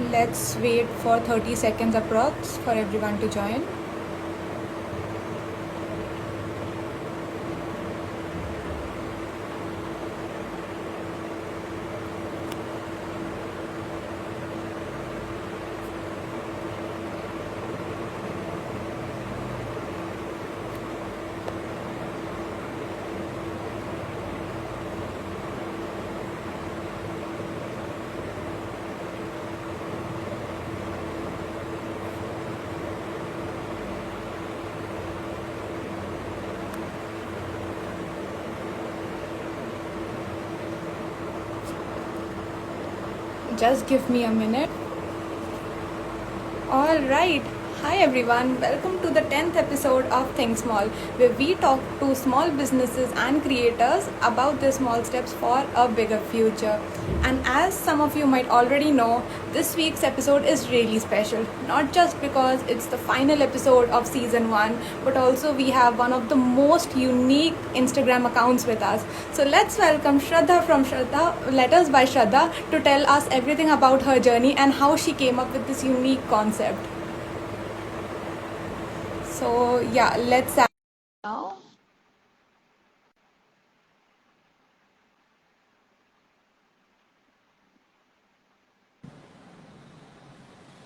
Let's wait for 30 seconds approx for everyone to join. Just give me a minute. All right. Hi everyone. Welcome to the 10th episode of Think Small, where we talk to small businesses and creators about their small steps for a bigger future. And as some of you might already know, this week's episode is really special. Not just because it's the final episode of season 1, but also we have one of the most unique Instagram accounts with us. So let's welcome Shraddha from Shraddha, Letters by Shraddha, to tell us everything about her journey and how she came up with this unique concept. So yeah, let's start now.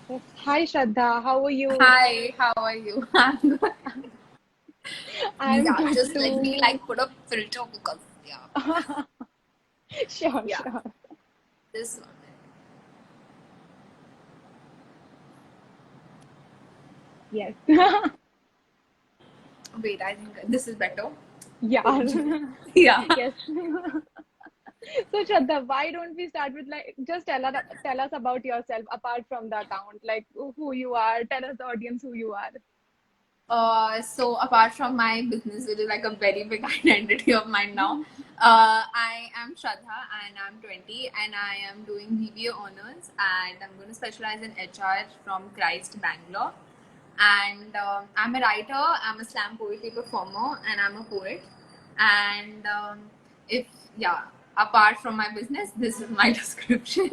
Yes. Hi Shraddha, how are you? Hi, how are you? I'm good. I'm Yeah, good just let me too. put a filter because Sure, yeah, sure. this one. Yes. Wait, I think this is better. Yeah. OMG. Yeah. Yes. So Shraddha, why don't we start with just tell us about yourself apart from the account, like who you are. Tell us the audience who you are. So apart from my business, which is like a very big identity of mine now, I am Shraddha and I'm 20 and I am doing BBA honors and I'm going to specialize in HR from Christ, Bangalore. And I'm a writer, I'm a slam poetry performer, and I'm a poet. And if yeah, apart from my business, this is my description.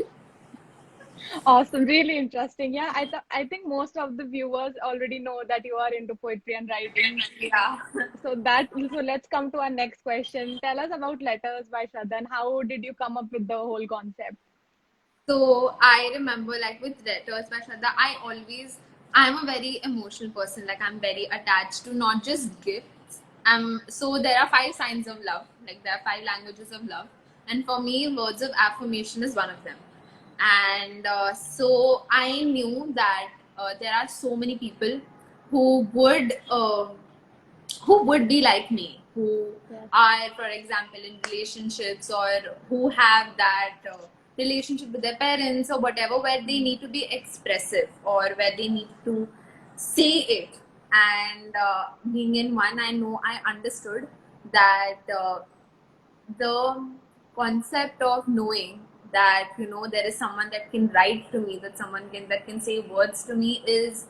Awesome, really interesting. Yeah, I think most of the viewers already know that you are into poetry and writing. Yeah. So let's come to our next question. Tell us about Letters by Shraddha and how did you come up with the whole concept? So I remember with letters by Shraddha, I'm a very emotional person. Like I'm very attached to not just gifts. So there are 5 signs of love. Like there are 5 languages of love. And for me, words of affirmation is one of them. And so I knew that there are so many people who would uh, who would be like me, who Yes. are, for example, in relationships or who have that relationship with their parents or whatever, where they need to be expressive or where they need to say it. And being in one, I understood that the concept of knowing that there is someone that can write to me, that can say words to me is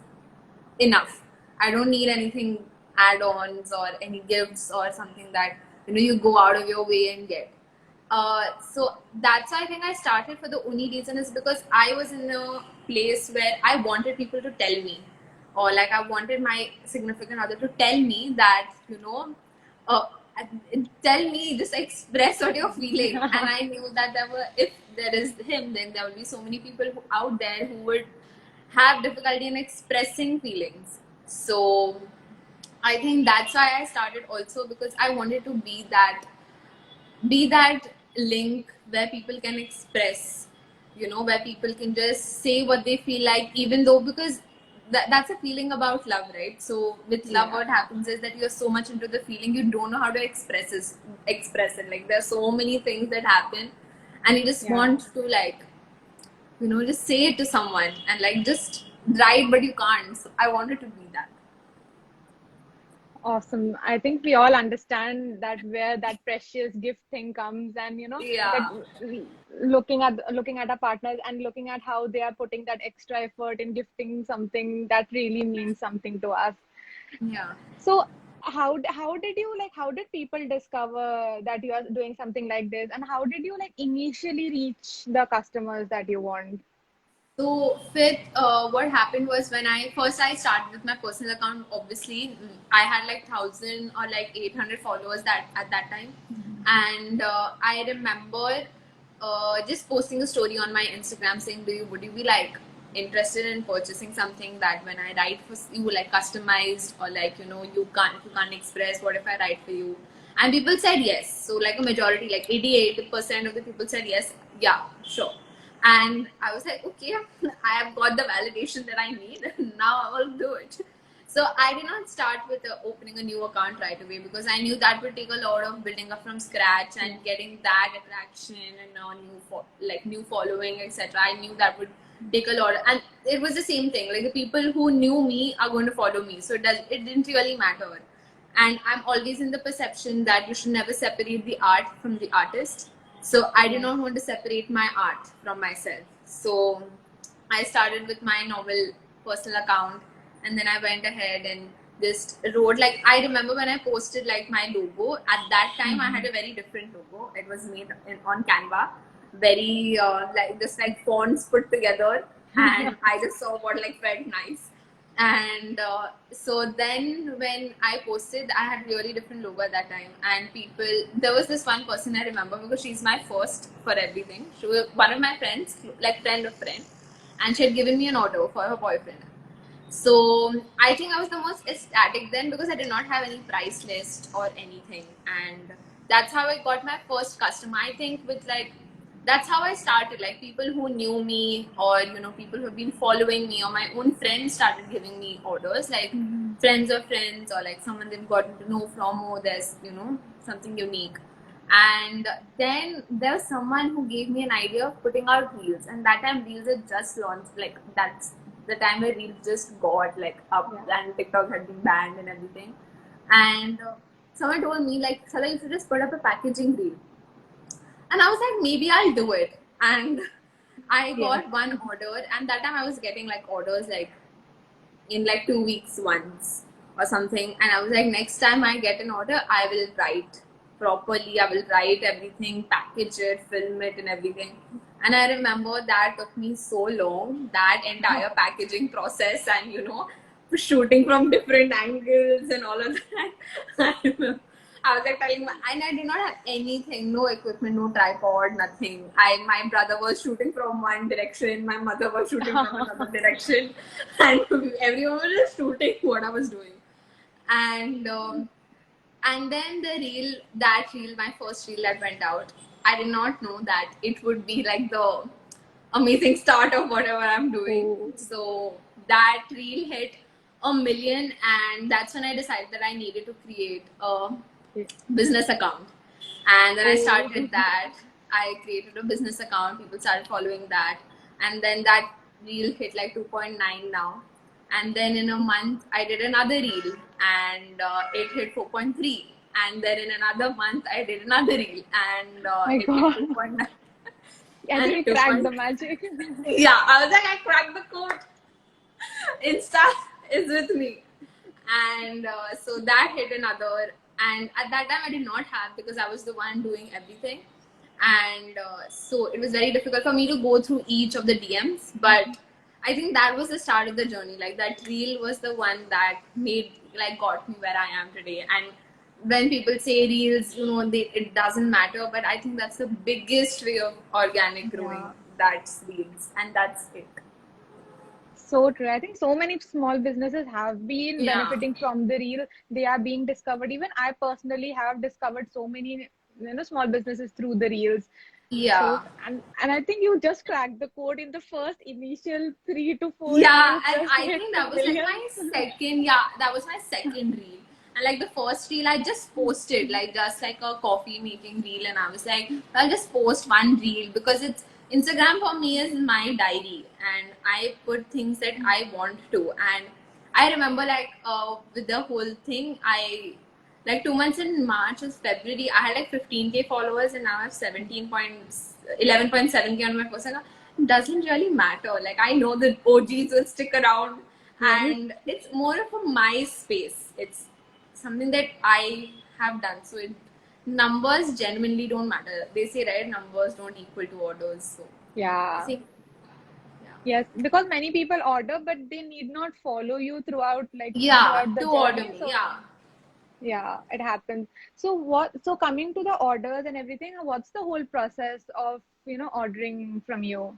enough. I don't need anything add-ons or any gifts or something that you go out of your way and get. So that's why I think I started. For the only reason is because I was in a place where I wanted people to tell me, or I wanted my significant other to tell me that uh, tell me, just express what you're feeling. And I knew that if there is him, then there will be so many people out there who would have difficulty in expressing feelings. So I think that's why I started also, because I wanted to be that link where people can express, where people can just say what they feel like, even though, because that's a feeling about love, right? So with love, Yeah. what happens is that you're so much into the feeling, you don't know how to express it. Like there are so many things that happen, and you just Yeah. want to just say it to someone and just write, but you can't. So I wanted to be that. Awesome. I think we all understand that where that precious gift thing comes, and that Yeah. looking at our partners and looking at how they are putting that extra effort in gifting something that really means something to us. Yeah. So how did you how did people discover that you are doing something like this, and how did you initially reach the customers that you want? So fifth, what happened was when I started with my personal account. Obviously, I had like 1,000 or like 800 followers that at that time, and I remember just posting a story on my Instagram saying, would you be like interested in purchasing something that when I write for you like customized, or like you can't express, what if I write for you? And people said yes. So like a majority, like 88% of the people said yes. Yeah, sure. And I was like, okay, I have got the validation that I need. Now I will do it. So I did not start with opening a new account right away, because I knew that would take a lot of building up from scratch and getting that attraction and new following, etc. I knew that would take a lot, and it was the same thing. Like the people who knew me are going to follow me, so it didn't really matter. And I'm always in the perception that you should never separate the art from the artist. So I did not want to separate my art from myself. So I started with my novel personal account, and then I went ahead and just wrote, like, I remember when I posted like my logo. At that time I had a very different logo. It was made on Canva, very like just like fonts put together, and I just saw what like felt nice. And so then when I posted, I had really different logo at that time, and there was this one person I remember, because she's my first for everything. She was one of my friends, like friend of friend, and she had given me an order for her boyfriend. So I think I was the most ecstatic then, because I did not have any price list or anything, and that's how I got my first customer. I think with like that's how I started. Like people who knew me, or people who have been following me, or my own friends started giving me orders, like friends of friends, or like someone they've gotten to know from. Oh, there's something unique. And then there was someone who gave me an idea of putting out reels, and that time reels had just launched. Like that's the time where reels just got like up, and TikTok had been banned and everything. And someone told me like, Shraddha, you should just put up a packaging reel. And I was like, maybe I'll do it. And I got one order, and that time I was getting like orders like in like 2 weeks once or something. And I was like, next time I get an order, I will write properly. I will write everything, package it, film it, and everything. And I remember that took me so long, that entire packaging process, and shooting from different angles and all of that. I remember I was like telling and I did not have anything, no equipment, no tripod, nothing. My brother was shooting from one direction, my mother was shooting from another direction, and everyone was just shooting what I was doing. And then that reel, my first reel that went out, I did not know that it would be like the amazing start of whatever I'm doing. So that reel hit 1 million, and that's when I decided that I needed to create a business account. And then I started that. I created a business account. People started following that, and then that reel hit like 2.9 now. And then in a month, I did another reel, and it hit 4.3. And then in another month, I did another reel, and it hit 2.9. I think you cracked the magic. Yeah, I was like, I cracked the code. Insta is with me. And so that hit another. And at that time, I did not have, because I was the one doing everything. And so it was very difficult for me to go through each of the DMs. But I think that was the start of the journey. Like that reel was the one that got me where I am today. And when people say reels, it doesn't matter. But I think that's the biggest way of organic growing. That's reels. And that's it. So true. I think so many small businesses have been benefiting from the reel. They are being discovered. Even I personally have discovered so many, small businesses through the reels. Yeah. So and I think you just cracked the code in the first initial 3 to 4 Yeah, reels. and Just I hit think the that was like millions. my second. Yeah, that was my second reel. And like the first reel, I just posted like just like a coffee making reel, and I was like, I'll just post one reel, because it's Instagram for me is my diary, and I put things that I want to. And I remember like with the whole thing, I like 2 months in March or February, I had like 15K followers, and now I have 11.7K on my personal account. It doesn't really matter. Like I know the OGs will stick around, and it's more of a my space. It's something that I have done. So numbers genuinely don't matter. They say, right, numbers don't equal to orders. So Yeah. I think, Yes, because many people order, but they need not follow you throughout, like Yeah, throughout the to order journey. me. So Yeah. yeah, it happens. So what? So coming to the orders and everything, what's the whole process of ordering from you?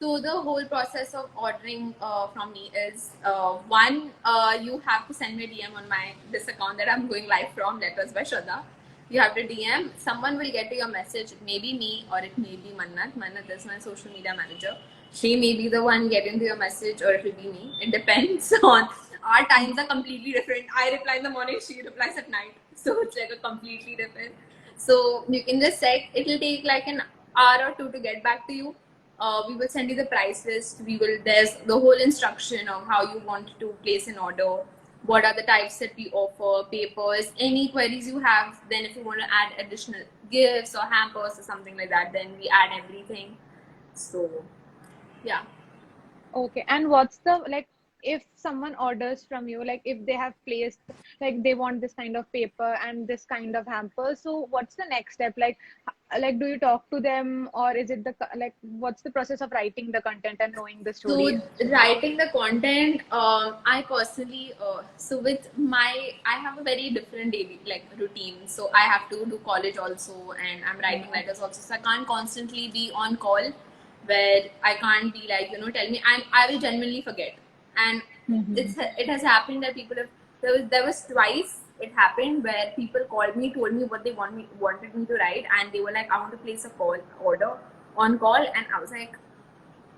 So the whole process of ordering from me is one, you have to send me a DM on my this account that I'm going live from, Letters by Shraddha. You have to DM. Someone will get to your message. It may be me or it may be Mannat. Mannat is my social media manager. She may be the one getting to your message, or it will be me. It depends on our times are completely different. I reply in the morning, she replies at night, so it's like a completely different. So you can just check. It'll take like an hour or two to get back to you. We will send you the price list. There's the whole instruction of how you want to place an order, what are the types that we offer, papers, any queries you have. Then if you want to add additional gifts or hampers or something like that, then we add everything. So yeah. Okay, and what's the like if someone orders from you, like if they have placed like they want this kind of paper and this kind of hamper, so what's the next step? Like do you talk to them or is it like what's the process of writing the content and knowing the So story? writing the content, I personally, so with I have a very different daily like routine. So I have to do college also, and I'm writing Yeah. letters also. So I can't constantly be on call, where I can't be like tell me, and I will genuinely forget. And Mm-hmm. it has happened that people have there was twice it happened where people called me, told me what they wanted me to write, and they were like, I want to place a call order on call, and I was like,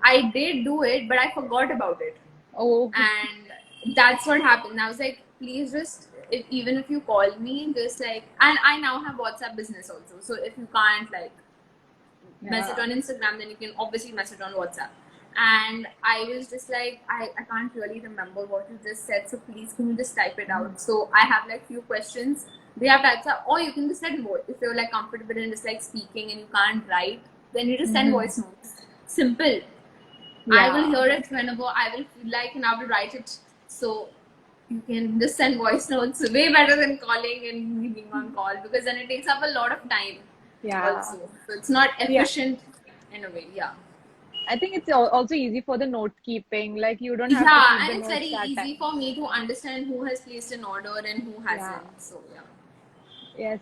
I did do it, but I forgot about it. Oh, And that's what happened. I was like, please just, even if you call me, just like, and I now have WhatsApp business also. So if you can't like message yeah. on Instagram, then you can obviously message on WhatsApp. And I was just like, I can't really remember what you just said. So please, can you just type it out? So I have like few questions. They have to answer, or you can just send voice. If you're like comfortable in just like speaking and you can't write, then you just send Mm-hmm. voice notes. Simple. I will Yeah. hear it whenever I will feel like, and I will write it. So you can just send voice notes way better than calling and me being on call, because then it takes up a lot of time Yeah. also. So it's not Yeah. efficient in a way. Yeah. I think it's also easy for the note keeping. Like you don't have to Yeah, keep the and it's very notes that easy time. for me to understand who has placed an order and who Yeah. hasn't. So yeah. Yes,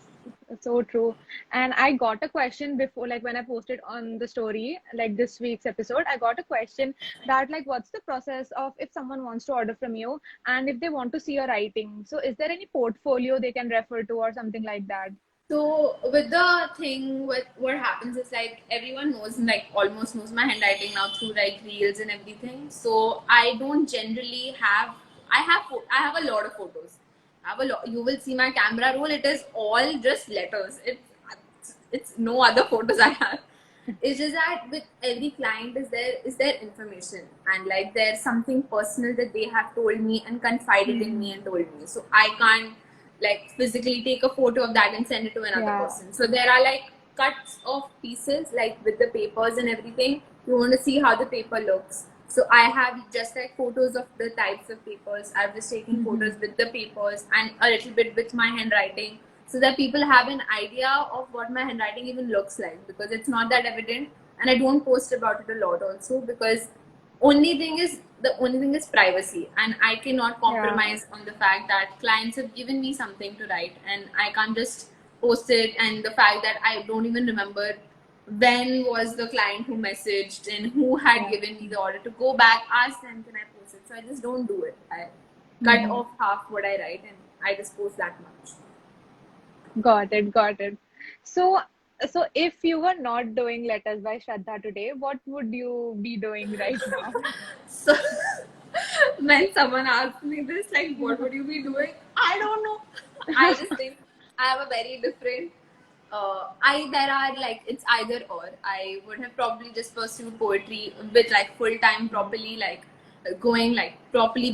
so true. And I got a question before, like when I posted on the story, like this week's episode, I got a question that, like, what's the process of if someone wants to order from you and if they want to see your writing? So, is there any portfolio they can refer to or something like that? So with the thing, what happens is like everyone knows, like almost knows my handwriting now through like reels and everything. So I don't generally have. I have a lot of photos. I have a lot. You will see my camera roll. It is all just letters. It's no other photos I have. It's just that with every client is their information, and like there's something personal that they have told me and confided in me Hmm. and told me. So I can't like physically take a photo of that and send it to another Yeah. person. So there are like cuts of pieces like with the papers and everything. You want to see how the paper looks. So I have just like photos of the types of papers. I've just taken Hmm. photos with the papers and a little bit with my handwriting, so that people have an idea of what my handwriting even looks like, because it's not that evident. And I don't post about it a lot also, because only thing is privacy, and I cannot Yeah. compromise on the fact that clients have given me something to write, and I can't just post it. And the fact that I don't even remember when was the client who messaged and who had Yeah. given me the order, to go back, ask them, can I post it? So I just don't do it. I cut Hmm. off half what I write and I just post that much. Got it. Got it. So, so if you were not doing Letters by Shraddha today, what would you be doing right now? So when someone asks me this, like, what would you be doing? I don't know. I just think I have a very different. I there are like it's either or. I would have probably just pursued poetry with like full time properly, like going like properly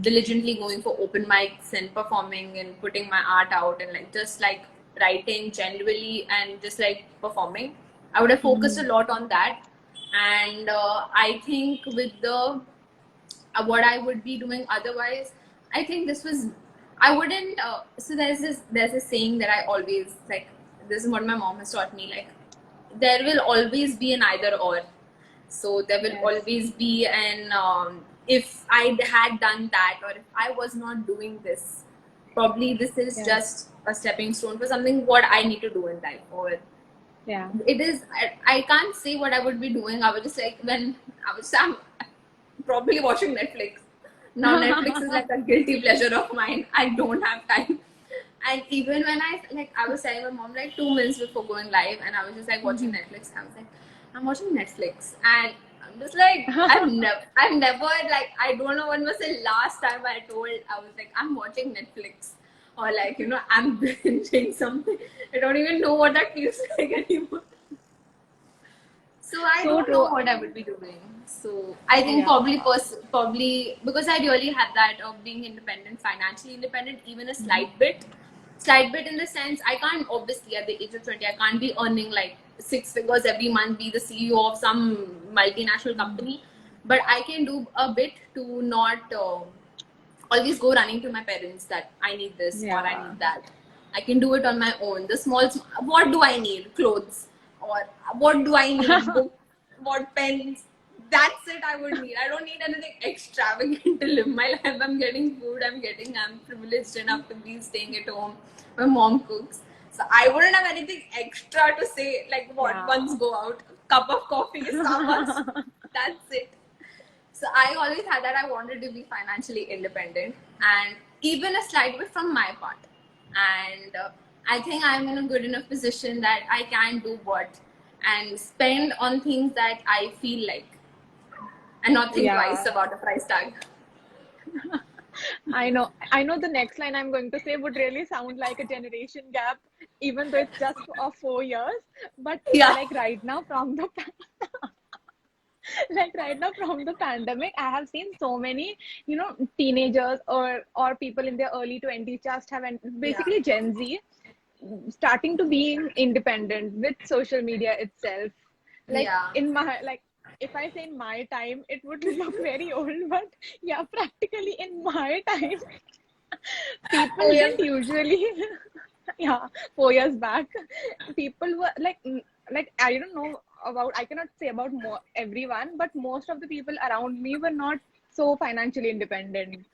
diligently going for open mics and performing and putting my art out, and like just like writing genuinely and just like performing. I would have focused a Mhm. lot on that. And I think with the what I would be doing otherwise, I think this was I wouldn't. So there's this saying that I always like. This is what my mom has taught me. Like, there will always be an either or. So there will Yes. always be an if I had done that, or if I was not doing this, probably this is Yes. just a stepping stone for something what I need to do in life. Or Yeah. it is, I can't say what I would be doing. I was just like, when I'm probably watching Netflix. Now Netflix is like a guilty pleasure of mine. I don't have time. And even when I was telling my mom like 2 minutes before going live, and I was just like watching Netflix. I was like, I'm watching Netflix, and I'm just like, I've never like, I don't know when was the last time I was like, I'm watching Netflix, or like, I'm binging something. I don't even know what that feels like anymore. So I So don't true. know what I would be doing. So I think Yeah. probably because I really had that of being independent, financially independent, even a slight bit in the sense I can't, obviously at the age of 20 I can't be earning like 6 figures every month, be the CEO of some multinational company, but I can do a bit to not always go running to my parents that I need this or I Yeah. need that. I can do it on my own. The small, what do I need? Clothes. Or what do I need? Book. What pens? That's it I would need. I don't need anything extravagant to live my life. I'm getting food. I'm privileged enough to be staying at home. My mom cooks. So I wouldn't have anything extra to say, like what, Yeah. once go out, cup of coffee, Starbucks. That's it. So I always had that I wanted to be financially independent, and even a slight bit from my part. And I think I'm in a good enough position that I can do what and spend on things that I feel like, and not think twice Yeah. about the price tag. I know the next line I'm going to say would really sound like a generation gap, even though it's just of 4 years. But Yeah. like right now from the like right now from the pandemic, I have seen so many, teenagers or people in their early 20s just have, Yeah. basically Gen Z, starting to being independent with social media itself. Like Yeah. in my, like, if I say in my time, it would look very old, but yeah, practically in my time, people Oh yeah. didn't usually yeah, 4 years back, people were like, like, I don't know about, I cannot say about everyone, but most of the people around me were not so financially independent.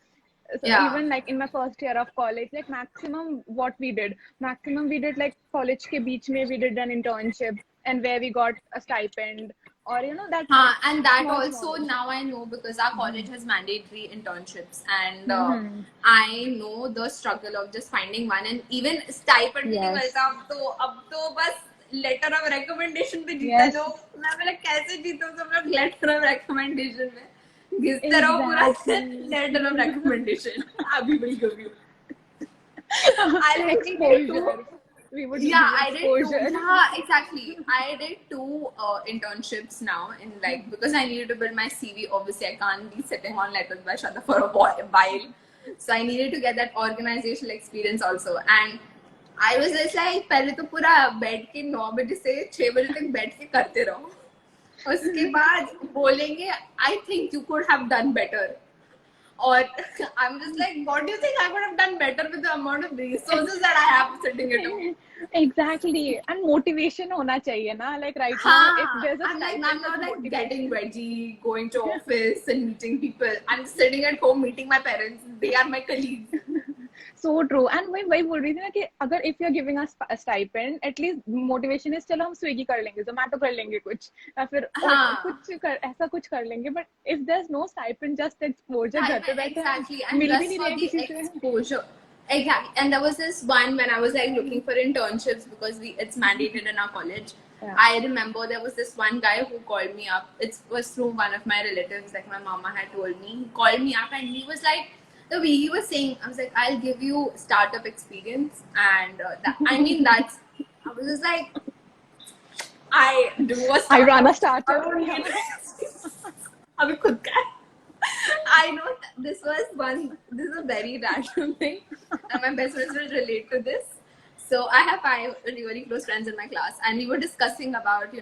So Yeah. even like in my first year of college, like maximum we did like college ke beech mein we did an internship, and where we got a stipend, or that And that small. also now I know because our college has mandatory internships, and Mm-hmm. I know the struggle of just finding one, and even stipend भी नहीं Yes. मिलता अब तो बस letter of recommendation पे जीते Yes. लोग. मैं बोला कैसे जीते हो सब लोग letter of recommendation में घिसते रहो पूरा Exactly. letter of recommendation. अभी will give you. I literally did two. Exposure. We would give Yeah, you I did two. exposure. Yeah, exactly. I did two internships now in like because I needed to build my CV. Obviously, I can't be sitting on letters by Shraddha for a while. So I needed to get that organizational experience also. And I was just like, पहले तो पूरा बैठ के 9 बजे से 6 बजे तक बैठ के करते रहो. उसके बाद बोलेंगे, I think you could have done better. Or I'm just like, what do you think I could have done better with the amount of resources that I have sitting at home? Exactly. And motivation होना चाहिए ना. Like right now, if Huh. there's a I'm like, I'm stipend with not like getting motivation. ready, going to office and meeting people. I'm sitting at home meeting my parents. They are my colleagues. So true. And वही बोल रही थी ना कि अगर if you're giving us a stipend, at least motivation is चलो हम Swiggy कर लेंगे, जोमेटो कर लेंगे कुछ, या फिर Huh. ऐसा कुछ कर लेंगे. But if there's no stipend, just exposure, घर पे बैठे हैं, Exactly. And मिल भी just नहीं for रहे हैं the किसी से. exposure. Exactly. And there was this one when I was like looking for internships because it's mandated in our college. Yeah. I remember there was this one guy who called me up. It was through one of my relatives, like my mama had told me. He called me up and he was like, the way he was saying, I was like, I'll give you startup experience. And I mean, I was just like, I do a I run a startup. I startup. don't Yeah. need अभी खुद का है. I know this is a very random thing, and my best friends will relate to this. So I have 5 really close friends in my class, and we were discussing about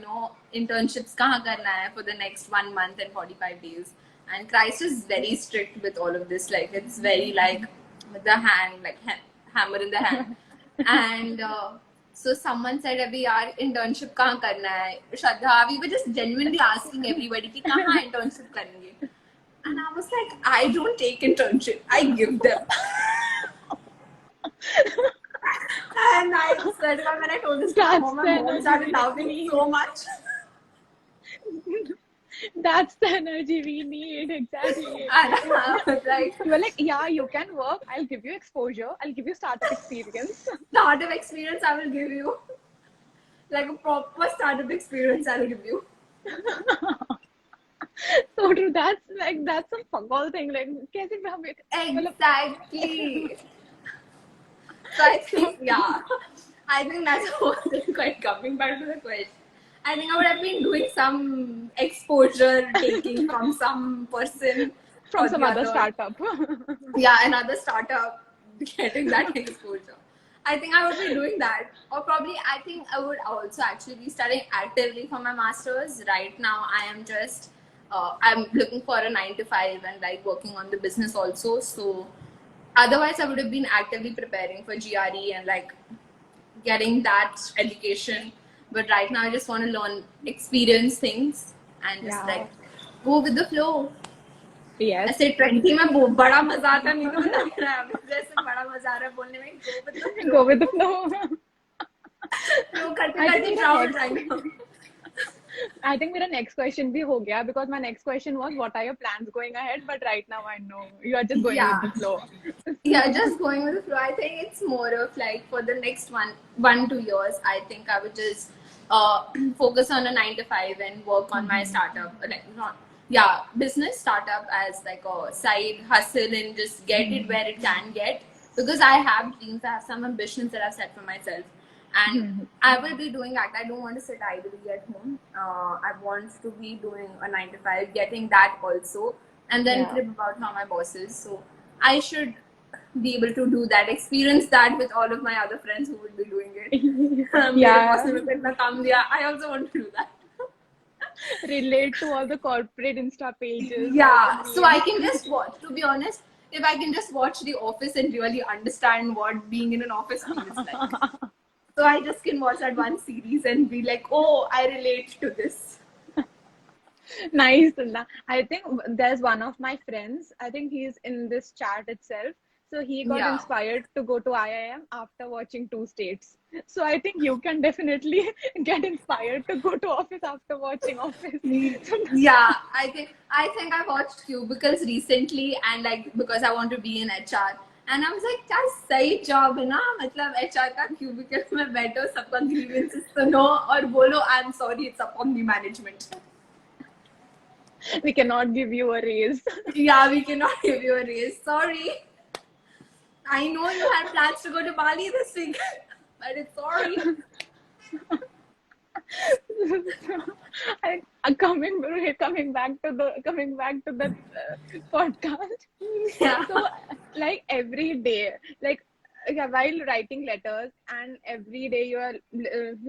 internships कहाँ करना है for the next 1 month and 45 days. And Christ is very strict with all of this. Like it's very like with the hand, like hammer in the hand. And So someone said, "Abhi yaar, internship kahan karna hai?" Shraddha, we were just genuinely asking everybody ki kahan internship karenge. And I was like, I don't take internship, I give them. And I swear to God, when I told this to my mom, my mom started laughing so much. That's the energy we need, exactly. And I was like, You were like, yeah, you can work. I'll give you exposure. I'll give you startup experience. startup experience I will give you. Like a proper startup experience I will give you. So true. That's some fuck all thing. Like, कैसे हम Exactly. So I think, yeah, I think that's the whole thing. Quite coming back to the question, I think I would have been doing some exposure taking from some person from or some the other other. startup. Yeah, another startup getting that exposure. I think I would be doing that, or probably I think I would also actually be studying actively for my masters. Right now, I am just I'm looking for a 9 to 5 and like working on the business also. So otherwise, I would have been actively preparing for GRE and like getting that education. But right now, I just want to learn, experience things, and just Yeah. like go with the flow. Yes. ऐसे 20 में बड़ा मजा आता नहीं तो लग रहा है अभी जैसे बड़ा मजा आ रहा है बोलने में Go with the flow. Flow करते I करते think ड्राउट मेरा जाएंगे. I think मेरा next question भी हो गया because my next question was what are your plans going ahead? But right now I know you are just going with Yeah, the flow. yeah, just going with the flow. I think it's more of like for the next 1 1 2 years, I think I would just focus on a 9 to 5 and work on my startup, like not yeah, business startup as like a side hustle and just get it where it can get, because I have dreams, I have some ambitions that I've set for myself, and I will be doing that. I don't want to sit idly at home. I want to be doing a 9 to 5, getting that also, and then Yeah. crib about how my boss is. So I should be able to do that, experience that with all of my other friends who would be doing it. मेरे boss ने मेरे को इतना काम दिया. I also want to do that. Relate to all the corporate Insta pages, all the Yeah, so I memes. can just watch. To be honest, if I can just watch The Office and really understand what being in an office feels like, so I just can watch that one series and be like, oh, I relate to this. Nice, Tulna. I think there's one of my friends. I think he's in this chat itself. So he got Yeah. inspired to go to IIM after watching Two States. So I think you can definitely get inspired to go to office after watching Office. Yeah, I think I watched Cubicles recently, and like because I want to be in HR, and I was like, क्या सही job है ना, मतलब HR का cubicle में बैठो, सबका grievances सुनो और बोलो I'm sorry, it's upon the management. We cannot give you a raise. Yeah, we cannot give you a raise. Sorry. I know you had plans to go to Bali this week, but it's sorry. Coming back to the podcast. Yeah. So like every day, like yeah, while writing letters, and every day you're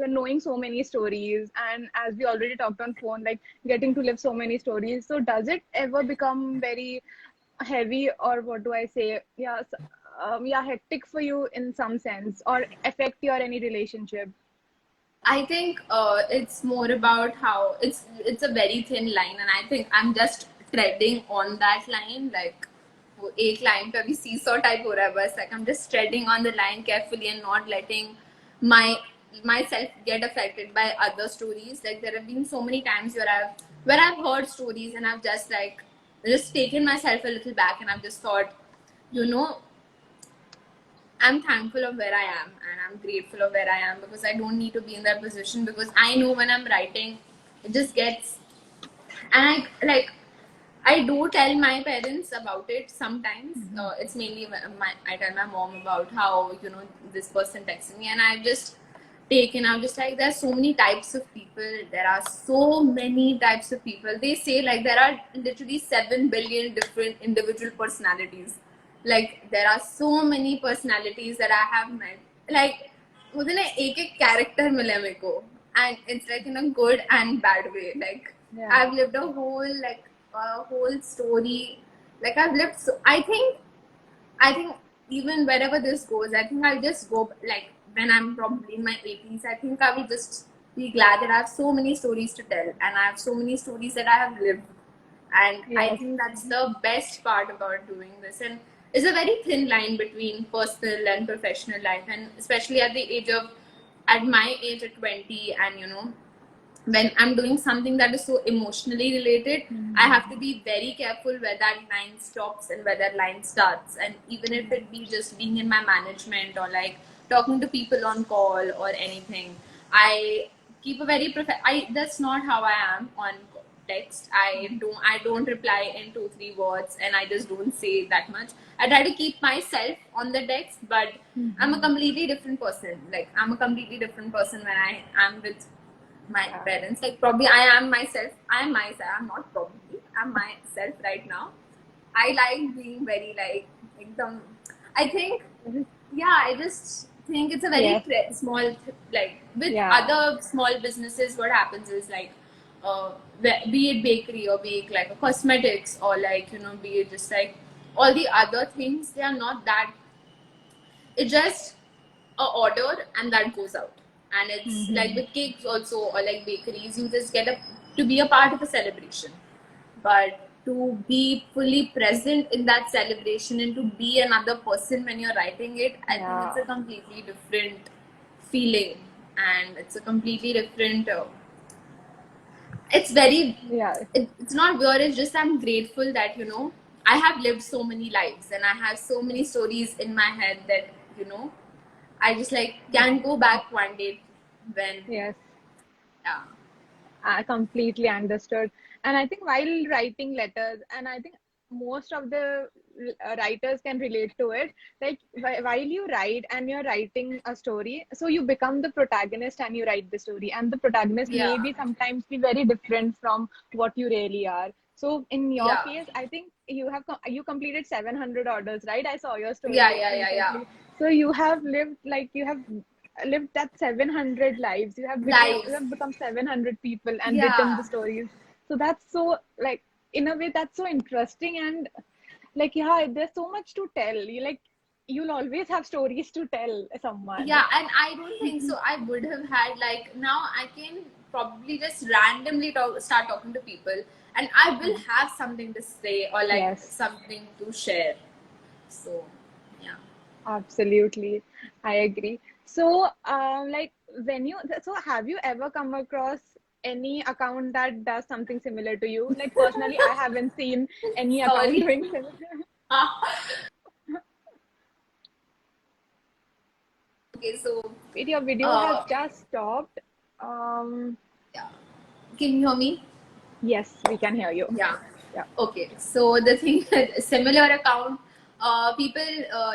knowing so many stories, and as we already talked on phone, like getting to live so many stories. So does it ever become very heavy, or what do I say? Yeah, yeah, hectic for you in some sense, or affect your any relationship? I think it's more about how it's a very thin line, and I think I'm just treading on that line. Like वो एक line पे अभी seesaw type हो रहा है बस. Like I'm just treading on the line carefully and not letting my myself get affected by other stories. Like there have been so many times where I've heard stories and I've just taken myself a little back, and I've just thought, you know, I'm thankful of where I am, and I'm grateful of where I am, because I don't need to be in that position, because I know when I'm writing, it just gets, and I do tell my parents about it sometimes. It's mainly I tell my mom about how, you know, this person texted me, and I'm just like, there's so many types of people. There are so many types of people. They say like there are literally 7 billion different individual personalities. Like there are so many personalities that I have met. Like मुझे ना एक एक character मिला मेरे को, and it's like in a good and bad way. Like Yeah. I've lived a whole story. Like I've lived. So I think even wherever this goes, I think I'll just go like when I'm probably in my 80s, I think I will just be glad that I have so many stories to tell, and I have so many stories that I have lived. And I Yes. think that's the best part about doing this. And it's a very thin line between personal and professional life, and especially at my age at 20, and when I'm doing something that is so emotionally related, I have to be very careful where that line stops and where that line starts. And even if it be just being in my management or like talking to people on call or anything, I keep a very that's not how I am on text. I don't reply in 2-3 words, and I just don't say that much. I try to keep myself on the text, but I'm a completely different person. Like, I'm a completely different person when I am with my parents. Like, probably I am myself. I'm not probably. I'm myself right now. I like being very like them. I think, yeah, I just think it's a very Yes. small, like with Yeah. other small businesses, what happens is like, be it bakery or be it like a cosmetics or like, be it just like all the other things, they are not that, it's just a order and that goes out. And it's like with cakes also, or like bakeries, you just get to be a part of a celebration. But to be fully present in that celebration and to be another person when you're writing it, I think it's Yeah. a completely different feeling, and it's a completely different it's very Yeah. it's not weird, it's just I'm grateful that I have lived so many lives and I have so many stories in my head that you know I just like can go back one day when, Yes. yeah, I completely understood. And I think while writing letters, and I think most of the writers can relate to it, like while you write and you're writing a story, so you become the protagonist and you write the story. And the protagonist may yeah, be sometimes be very different from what you really are. So in your yeah, case, I think you completed 700 orders, right? I saw your yeah, story yeah, yeah, yeah. recently. So you have lived like you have lived that 700 lives. You Life, have become 700 people and written the yeah, stories. So that's so, like, in a way that's so interesting. And like, yeah, there's so much to tell. You'll always have stories to tell someone. yeah. And I don't think so I would have had, like, now I can probably just randomly start talking to people and I will have something to say or like Yes, something to share. So, yeah. absolutely. I agree. So, like, so have you ever come across any account that does something similar to you? Like, personally, I haven't seen any account Sorry. doing similar. Okay, so, Wait, your video has uh, just stopped. Um, yeah. Can you hear me? yes, we can hear you. Yeah. Yeah. Okay. So the thing, similar account, people,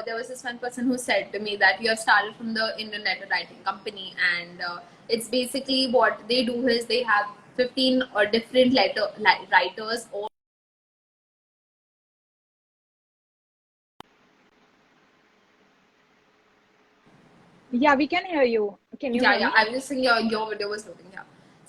there was this one person who said to me that you have started from the Indian letter writing company, and it's basically what they do is they have 15 or different writers. Or Yeah, we can hear you. Can you yeah, hear yeah. me? I was just saying your video was loading. Yeah.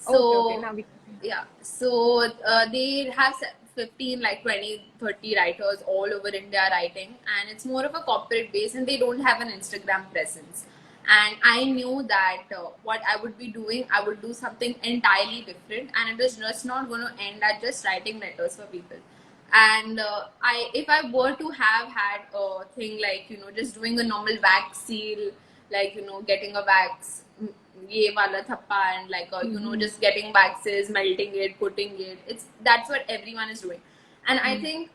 Okay, okay. So Now we can. yeah. So they have 15, like 20, 30 writers all over India writing, and it's more of a corporate base, and they don't have an Instagram presence. And I knew that what I would be doing, I would do something entirely different, and it was just not going to end at just writing letters for people. And if I were to have had a thing like just doing a normal wax seal, like getting a wax, ye wala thappa, and like Hmm. just getting waxes, melting it, putting it, that's what everyone is doing. And I think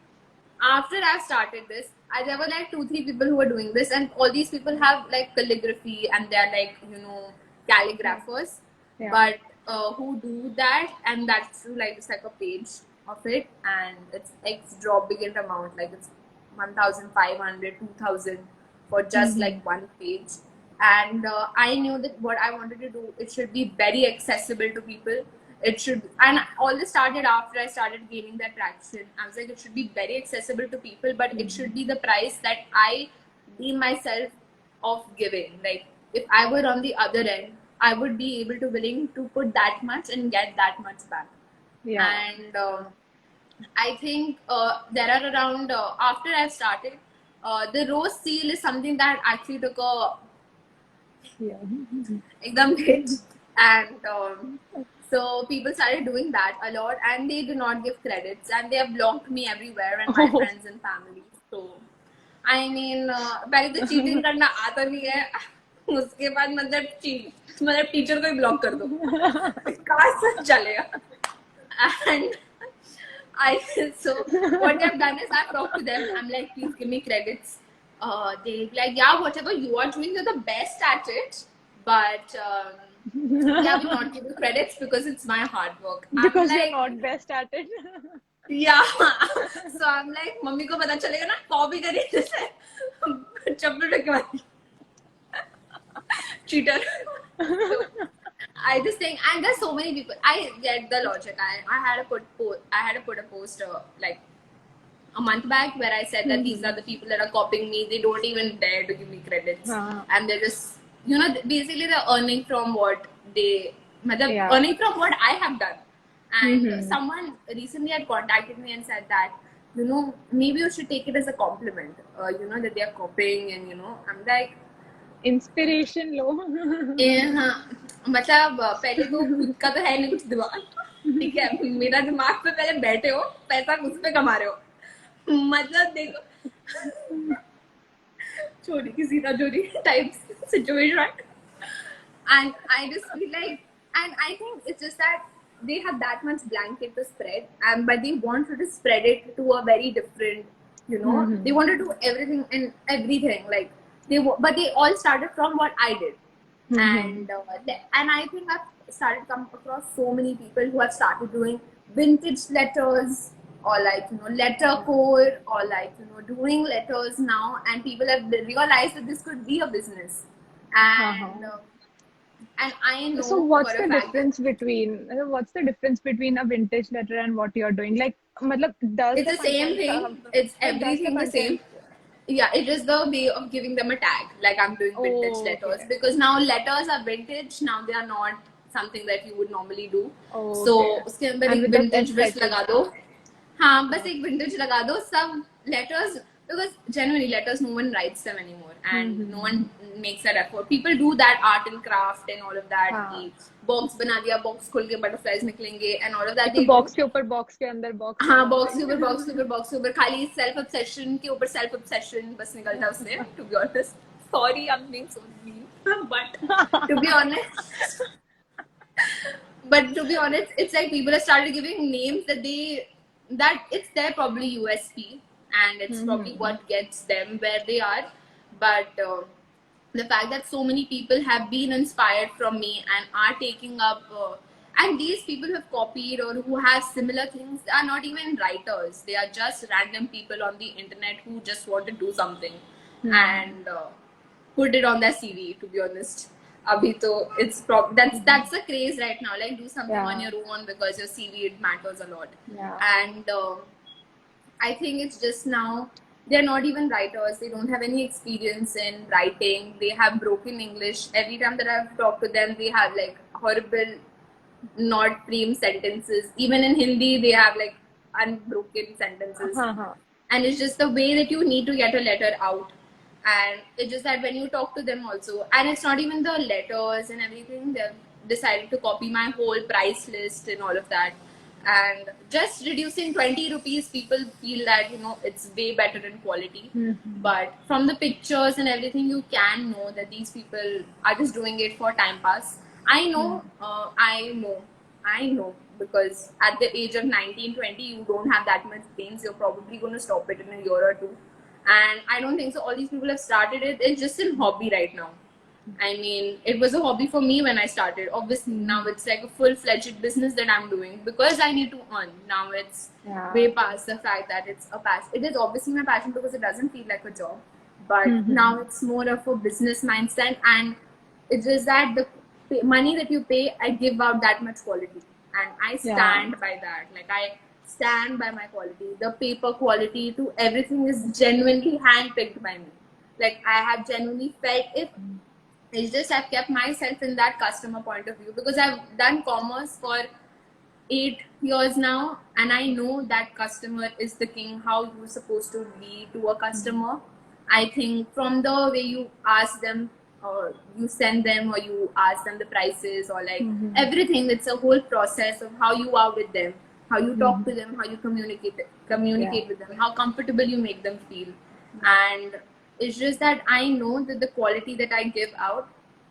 after I've started this, there were like 2-3 people who were doing this, and all these people have like calligraphy and they're like Yeah. calligraphers, Yeah. but who do that, and that's like it's like a page of it, and it's exorbitant amount, like it's 1,500, 2,000 for just Hmm. like one page. And I knew that what I wanted to do, it should be very accessible to people. It should, and all this started after I started gaining that traction. I was like, it should be very accessible to people, but it should be the price that I deem myself of giving. Like, if I were on the other end, I would be able to willing to put that much and get that much back. Yeah. And I think there are around, after I've started, the rose seal is something that actually took a Yeah. Ekdam rich. And so people started doing that a lot, and they do not give credits, and they have blocked me everywhere and my Oh. friends and family. So I mean, पहले तो cheating करना आता नहीं है, उसके बाद मतलब teacher को ही ब्लॉक कर दो, कहाँ से चलेगा? And I so what I've done is I've talked to them. I'm like, please give me credits. They like, yeah, whatever you are doing, you're the best at it. But yeah, we will not give you credits because it's my hard work. I'm Because you're like, not best at it. yeah. So I'm like, mummy को पता चलेगा ना, copy करी जैसे चप्पल रख के मारी, cheater. So, I just think, and there's so many people. I get the logic. I had to put a post like a month back where I said that these are the people that are copying me. They don't even dare to give me credits, and they're just basically they're earning from what they, Yeah. earning from what I have done. And someone recently had contacted me and said that maybe you should take it as a compliment. That they are copying, and I'm like, Inspiration लो. हाँ, मतलब पहले तो खुद का तो है नहीं कुछ दिमाग, ठीक है, मेरा दिमाग पे पहले बैठे हो, पैसा उस पे कमा रहे हो, मतलब देखो, चोरी की सीधा चोरी type situation. And I just feel like, and I think it's just that they have that much blanket to spread, and but they want to spread it to a very different, they want to do everything and everything like but they all started from what I did. And I think I've started come across so many people who have started doing vintage letters, or like letter code, or like doing letters now, and people have realized that this could be a business. And and I know So for a fact that what's the difference between a vintage letter and what you're doing? Like, matlab, does it's the the same content thing. It's like does the everything the same. content? Yeah, it is the way of giving them a tag. Like I'm doing vintage Oh, letters, okay. because now letters are vintage. Now they are not something that you would normally do. Oh, So okay. उसके अंदर And एक with the vintage बस aesthetic. लगा दो. हाँ, बस एक vintage लगा दो. Some letters, because genuinely letters no one writes them anymore, and no one makes that effort. People do that art and craft and all of that. हाँ. कि box बना दिया, box खोल के butterflies निकलेंगे and all of that एक they do. Box के ऊपर बॉक्स के अंदर बॉक्स हाँ, बनाते बॉक्स के ऊपर हैं. बॉक्स के ऊपर बॉक्स के ऊपर खाली सेल्फ ऑब्सेशन के ऊपर सेल्फ ऑब्सेशन बस निकलता है उससे. To be honest, sorry I am being so mean, but to be honest, it's like people have started giving names that it's their probably USP, and it's probably what gets them where they are. But the fact that so many people have been inspired from me and are taking up and these people who have copied or who have similar things are not even writers, they are just random people on the internet who just want to do something and put it on their CV, to be honest. Abhi to that's the craze right now, like do something on your own because your CV, it matters a lot. And I think it's just now they're not even writers. They don't have any experience in writing. They have broken English. Every time that I've talked to them, they have like horrible, not frame sentences. Even in Hindi, they have like unbroken sentences. And it's just the way that you need to get a letter out. And it's just that when you talk to them also, and it's not even the letters and everything, they've decided to copy my whole price list and all of that. And just reducing 20 rupees, people feel that it's way better in quality. But from the pictures and everything, you can know that these people are just doing it for time pass. I know, I know, because at the age of 19, 20, you don't have that much brains. You're probably going to stop it in a year or two. And I don't think so. All these people have started it. It's just a hobby right now. I mean, it was a hobby for me when I started. Obviously, now it's like a full-fledged business that I'm doing because I need to earn. Now it's way past the fact that it's a passion. It is obviously my passion because it doesn't feel like a job. But now it's more of a business mindset, and it's just that the money that you pay, I give out that much quality, and I stand by that. Like I stand by my quality. The paper quality to everything is genuinely handpicked by me. Like I have genuinely felt if it's just I've kept myself in that customer point of view because I've done commerce for 8 years now, and I know that customer is the king. How you're supposed to be to a customer. I think from the way you ask them or you send them or you ask them the prices or like everything. It's a whole process of how you are with them, how you talk to them, how you communicate with them, how comfortable you make them feel. And it's just that I know that the quality that I give out,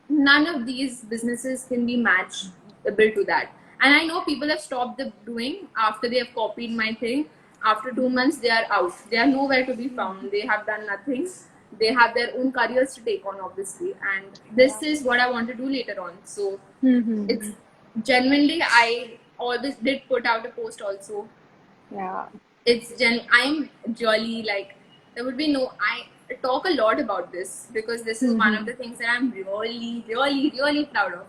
none of these businesses can be matchable to that. And I know people have stopped the doing after they have copied my thing. After 2 months, they are out. They are nowhere to be found. They have done nothing. They have their own careers to take on, obviously. And this is what I want to do later on. So it's genuinely, I always did put out a post also. Yeah. I'm really like, there would be no, I talk a lot about this because this is one of the things that I'm really, really, really proud of.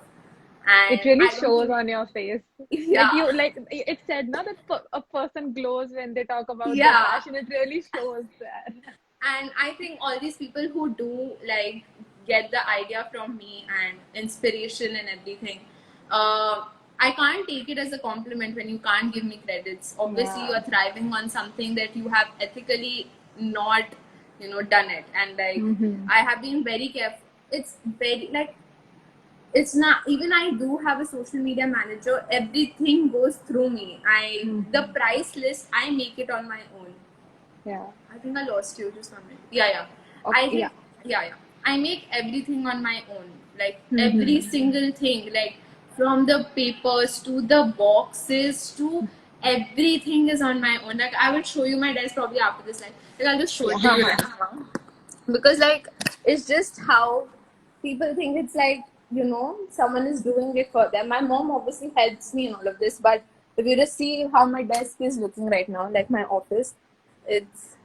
It And really I don't shows think, on your face. Like yeah, you, like it said, now that a person glows when they talk about their yeah. passion. It really shows that. And I think all these people who do like get the idea from me and inspiration and everything, I can't take it as a compliment when you can't give me credits. Obviously, you are thriving on something that you have ethically not, done it. And like, I have been very careful. It's very like, it's not even, I do have a social media manager. Everything goes through me. The price list, I make it on my own. Yeah. I think I lost you just a minute. Yeah, yeah. Okay, I think, yeah. I make everything on my own. Like every single thing, like from the papers to the boxes to everything is on my own. Like I will show you my desk probably after this. Like I'll just show it to you right now. Because like it's just how people think it's like, someone is doing it for them. My mom obviously helps me in all of this, but if you just see how my desk is looking right now, like my office, it's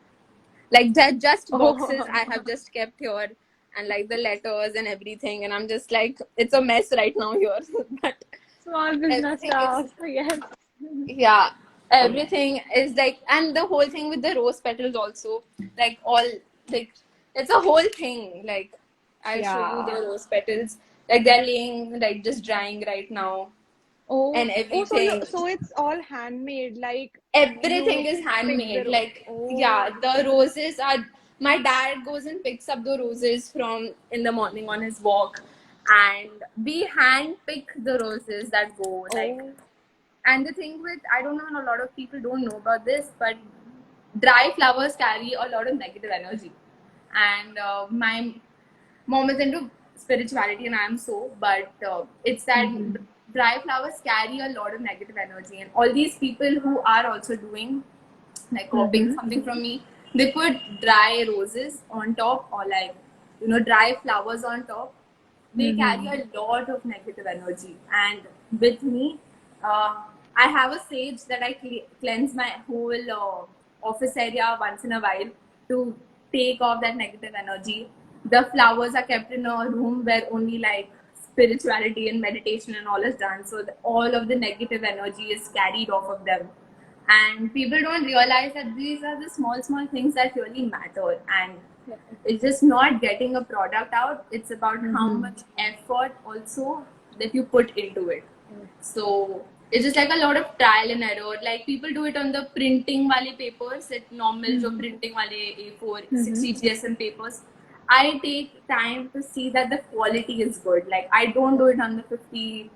like that just boxes I have just kept here and like the letters and everything, and I'm just like, it's a mess right now here. But Small business everything is, stuff. Yes. yeah, everything is like, and the whole thing with the rose petals also, like all, like it's a whole thing. Like I'll show you the rose petals, like they're laying, like just drying right now and everything. So it's all handmade. Like Everything you is pick handmade. the. Like, yeah, the roses are, my dad goes and picks up the roses from in the morning on his walk, and we hand pick the roses that go like. And the thing with, I don't know, a lot of people don't know about this, but dry flowers carry a lot of negative energy. And my mom is into spirituality and I'm so, but it's that dry flowers carry a lot of negative energy. And all these people who are also doing, like copying something from me, they put dry roses on top or like, dry flowers on top. They carry a lot of negative energy. And with me, I have a sage that I cleanse my whole office area once in a while to take off that negative energy. The flowers are kept in a room where only like spirituality and meditation and all is done, so all of the negative energy is carried off of them. And people don't realize that these are the small things that really matter. And it's just not getting a product out, it's about how much effort also that you put into it. So it's just like a lot of trial and error. Like people do it on the printing wale papers, at normal jo printing wale A4 60 GSM papers. I take time to see that the quality is good. Like I don't do it on the 50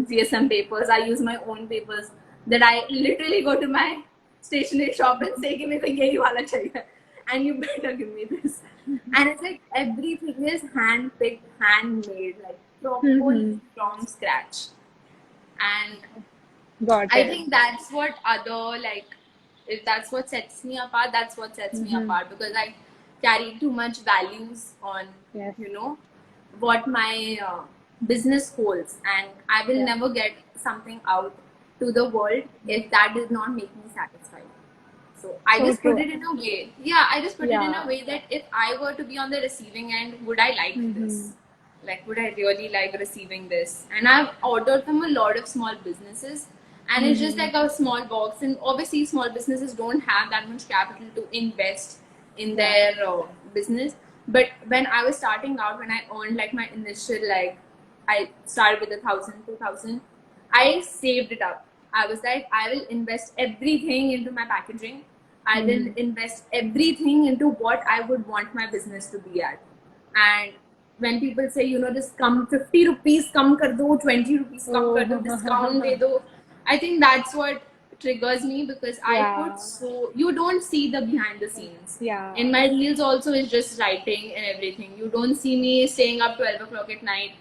GSM papers. I use my own papers that I literally go to my stationery shop and say, give me the yehi wala chahiye. And you better give me this. And it's like everything is hand picked, handmade, like properly from scratch. And Got I it. think that's what other, like, if that's what sets me apart, that's what sets me apart, because I carry too much values on, Yes. what my business holds, and I will never get something out to the world if that does not make me satisfied. So I So just put true. it in a way. Yeah, I just put it in a Yeah. way that if I were to be on the receiving end, would I like this? Like, would I really like receiving this? And I've ordered from a lot of small businesses, and it's just like a small box. And obviously, small businesses don't have that much capital to invest in their business. But when I was starting out, when I earned like my initial, like, I started with 1,000, 2,000, I saved it up. I was like, I will invest everything into my packaging. I will invest everything into what I would want my business to be at. And when people say, just come 50 rupees, come kar do, 20 rupees, come kar do, Oh. discount de do. I think that's what triggers me, because I Yeah. put you don't see the behind the scenes. Yeah. In my reels also is just writing and everything. You don't see me staying up 12 o'clock at night.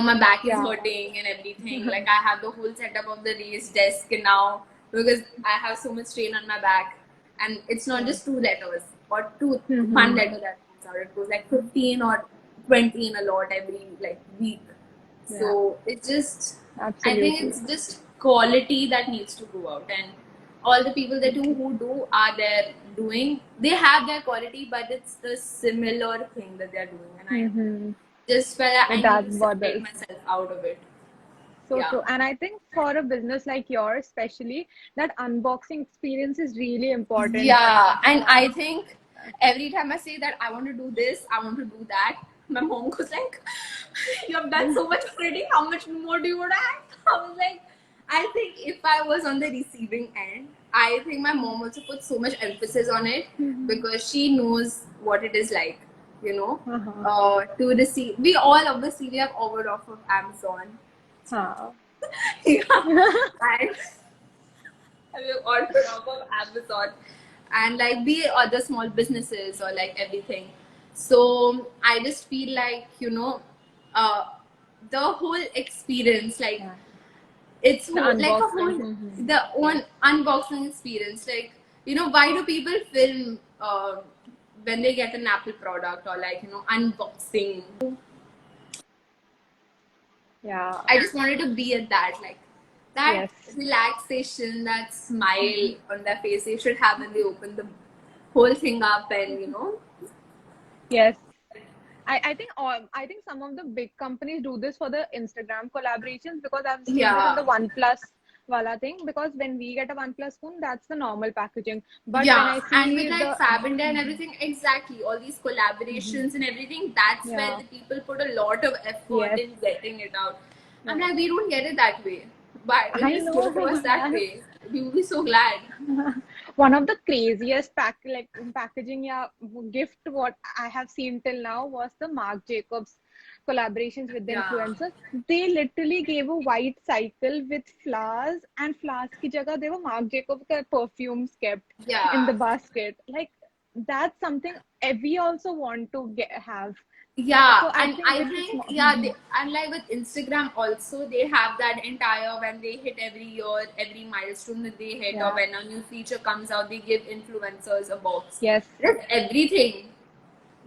My back is Yeah. hurting and everything. Like I have the whole setup of the raised desk now because I have so much strain on my back. And it's not just 2 letters or two one letter that comes out. It goes like 15 or 20 in a lot every like week. Yeah. So it's just, I think Absolutely. it's just quality that needs to go out. And all the people that who do are there doing, they have their quality, but it's the similar thing that they're doing. And I just felt that I need That to separate bothers. myself out of it. So Yeah. true. And I think for a business like yours, especially, that unboxing experience is really important. Yeah, and I think every time I say that I want to do this, I want to do that, my mom goes like, "You have done so much already. How much more do you want to add?" I was like, I think if I was on the receiving end, I think my mom also puts so much emphasis on it because she knows what it is like, to receive. We all obviously we have ordered off of Amazon. Huh. Yeah, and we ordered off of Amazon, and like be other small businesses or like everything. So I just feel like uh, the whole experience, like Yeah. it's The like a unboxing. whole the own unboxing experience. Like why do people film when they get an Apple product or like unboxing? Yeah. I just wanted to be at that, like that Yes. relaxation, that smile on their face they should have when they open the whole thing up, and Yes. I think some of the big companies do this for the Instagram collaborations, because I've seen this in yeah, the OnePlus wala thing, because when we get a OnePlus phone, that's the normal packaging. But when yeah, I and with see like the Fab India and everything, exactly, all these collaborations and everything, that's where yeah, the people put a lot of effort yes, in getting it out. I'm yeah. like, we don't get it that way, but I just give it to know. us that way. We will be so glad. One of the craziest packaging, yeah, gift what I have seen till now was the Marc Jacobs collaborations with the Yeah, influencers. They literally gave a white cycle with flowers, and flowers ki jagah they were Marc Jacobs ka perfumes kept in the yeah. basket. Like, that's something we also want to have. Yeah, So I and think I with the think small, and like with Instagram also, they have that entire, when they hit every year, every milestone that they hit, or yeah, when a new feature comes out, they give influencers a box. yes, That's everything.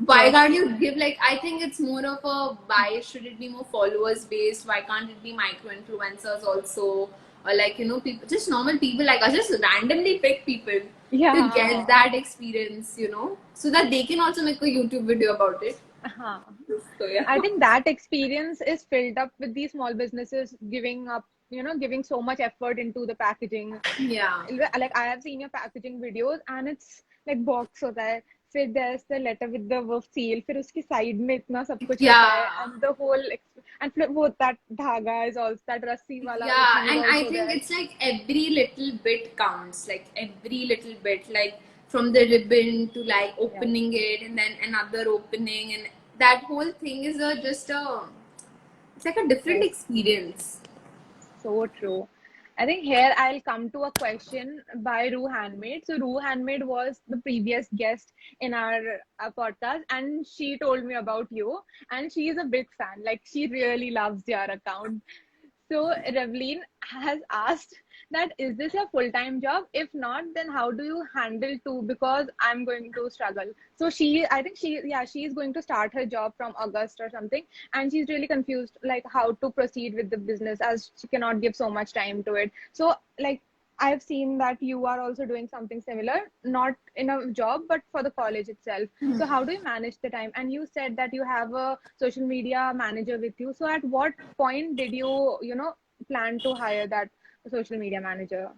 Why yes, can't you give, like, I think it's more of a, why should it be more followers based? Why can't it be micro influencers also? Or like, people, just normal people like us, just randomly pick people to yeah. get that experience, so that they can also make a YouTube video about it. Uh-huh. So yeah. I think that experience is filled up with these small businesses giving up, giving so much effort into the packaging. Yeah. Like, I have seen your packaging videos, and it's like box hota hai. फिर there's the letter with the वो seal, फिर उसकी side में इतना सब कुछ होता है, Yeah. and the whole and फिर वो that धागा is also, that रस्सी वाला Yeah. thing is And I also think there. it's like every little bit counts. Like every little bit. Like from the ribbon to like Yes, opening it and then another opening, and that whole thing is just a, it's like a different yes. experience. So true. I think here I'll come to a question by Rue Handmade. So Rue Handmade was the previous guest in our podcast, and she told me about you, and she is a big fan. Like, she really loves your account. So Revlin has asked that, is this your full-time job? If not, then how do you handle two? Because I'm going to struggle. So I think she is going to start her job from August or something, and she's really confused, like, how to proceed with the business, as she cannot give so much time to it. So, like, I've seen that you are also doing something similar, not in a job, but for the college itself. So how do you manage the time? And you said that you have a social media manager with you. So at what point did you, plan to hire that social media manager?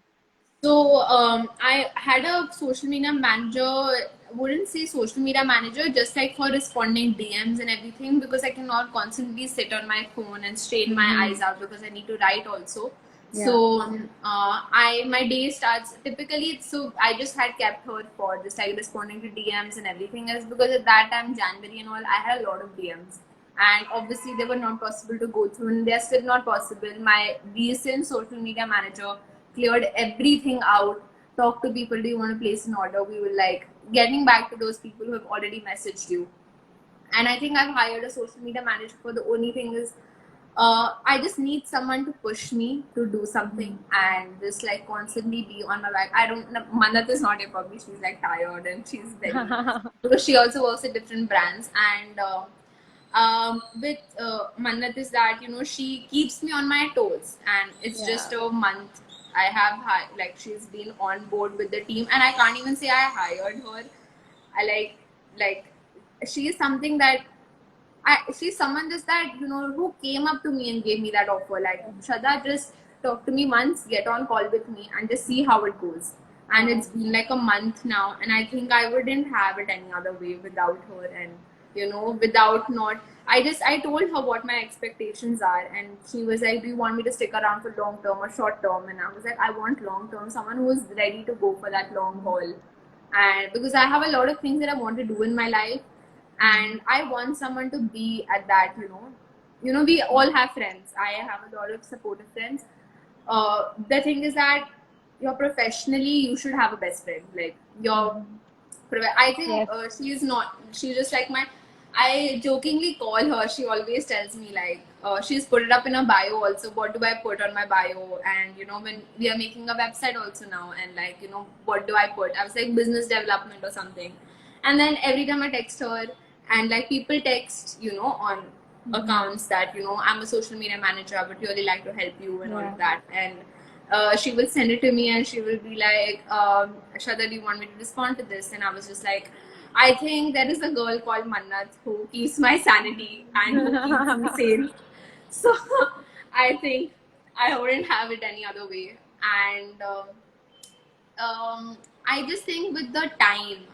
So I had a social media manager. Wouldn't say social media manager, just like for responding DMs and everything, because I cannot constantly sit on my phone and strain my eyes out because I need to write also. Yeah. So I my day starts typically. So I just had kept her for just like responding to DMs and everything else, because at that time January and all, I had a lot of DMs. and obviously they were not possible to go through, and they're still not possible. My recent social media manager cleared everything out, talked to people, do you want to place an order? We were like getting back to those people who have already messaged you. And I think I've hired a social media manager for the only thing is I just need someone to push me to do something and just like constantly be on my back. I don't know, Manat is not here for me. She's like tired and she's very because she also works at different brands. And with Manat is that, you know, she keeps me on my toes, and it's just a month. I have like she's been on board with the team, and I can't even say I hired her. I like she is something that she's someone just that, you know, who came up to me and gave me that offer. Like, Shraddha, just talk to me once, get on call with me, and just see how it goes. And it's been like a month now, and I think I wouldn't have it any other way without her. And you know, without not, I told her what my expectations are, and she was like, "Do you want me to stick around for long term or short term?" And I was like, "I want long term, someone who is ready to go for that long haul." And because I have a lot of things that I want to do in my life, and I want someone to be at that, you know, we all have friends. I have a lot of supportive friends. The thing is that you're professionally, you should have a best friend. Like your, I think she's not. She's just like my. I jokingly call her. She always tells me like she's put it up in her bio also. What do I put on my bio? And you know, when we are making a website also now, and like, you know, what do I put? I was like business development or something. And then every time I text her, and like people text, you know, on accounts that, you know, I'm a social media manager, I would really like to help you and all of that. And she will send it to me, and she will be like, Shraddha, do you want me to respond to this? And I was just like, I think there is a girl called Mannat who keeps my sanity and who keeps me sane. So I think I wouldn't have it any other way. And I just think with the time,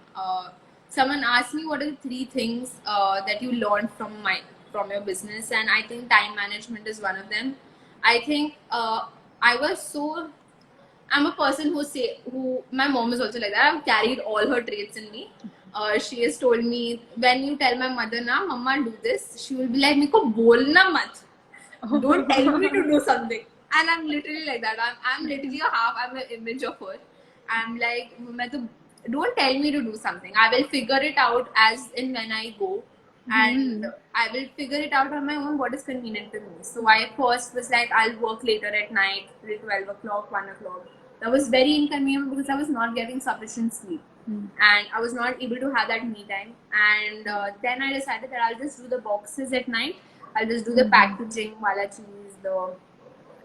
someone asked me what are the three things that you learned from your business, and I think time management is one of them. I think I was so I'm a person who my mom is also like that. I've carried all her traits in me. She has told me, when you tell my mother na, Mama do this, she will be like, Miko bolna mat. Don't tell me to do something. And I'm literally like that. I'm literally I'm an image of her. I'm like, don't tell me to do something. I will figure it out as in when I go. And I will figure it out on my own what is convenient to me. So I first was like, I'll work later at night till 12 o'clock, 1 o'clock. That was very inconvenient because I was not getting sufficient sleep. And I was not able to have that me time. And then I decided that I'll just do the boxes at night. I'll just do the packaging, wala cheese, the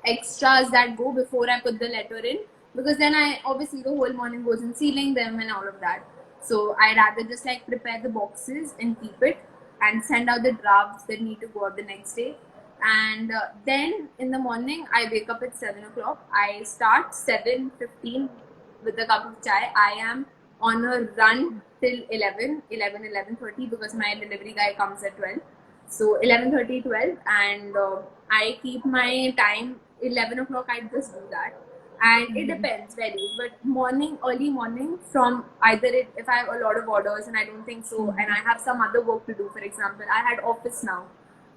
extras that go before I put the letter in, because then I obviously the whole morning goes in sealing them and all of that. So I rather just like prepare the boxes and keep it and send out the drafts that need to go out the next day. And then in the morning I wake up at 7 o'clock. I start 7:15 with a cup of chai. I am on a run till 11:30 because my delivery guy comes at 12. So 11:30, 12, and I keep my time 11 o'clock. I just do that, and it depends, varies. But early morning, from either if I have a lot of orders and I don't think so, and I have some other work to do. For example, I had office now,